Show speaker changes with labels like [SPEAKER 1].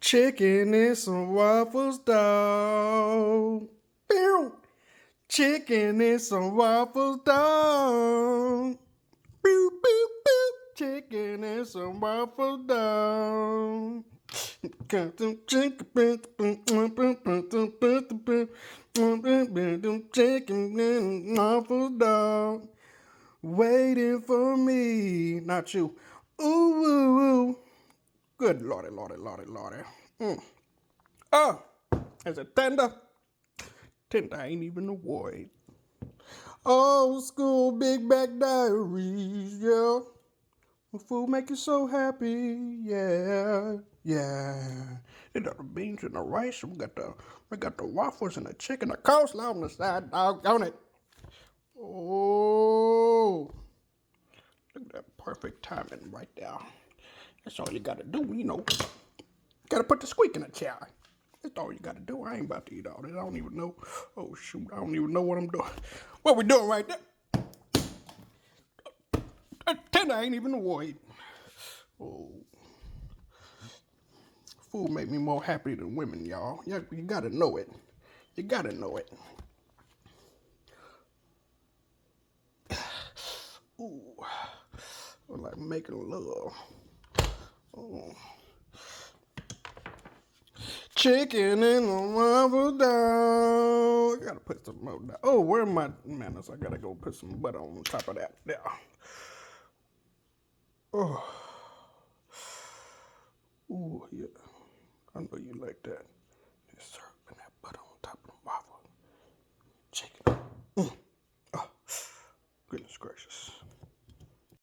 [SPEAKER 1] Chicken and some waffles, dog. Pew! Chicken and some waffles, dog. Boop, boop, boop. Chicken and some waffles, dog. Chicken and waffles, dog. Waiting for me, not you. Ooh, ooh, ooh. Good lordy, lordy, lordy, lordy. Oh, is it tender? Tender ain't even a word. Old school Big Back Diaries, yeah. The food make you so happy, yeah, yeah. They got the beans and the rice. We got the waffles and the chicken, the coleslaw on the side, doggone it. Oh, look at that perfect timing right there. That's all you gotta do, you know. Gotta put the squeak in the chair. That's all you gotta do. I ain't about to eat all that. I don't even know. Oh shoot, I don't even know what I'm doing. What we doing right there? Tender ain't even a word. Oh, food make me more happy than women, y'all. You gotta know it. You gotta know it. Ooh, I like making love. Oh. Chicken in the waffle down. I gotta put some more down. Oh, where are my manners? I gotta go put some butter on top of that. There. Oh, ooh, yeah. I know you like that. Yes, sir.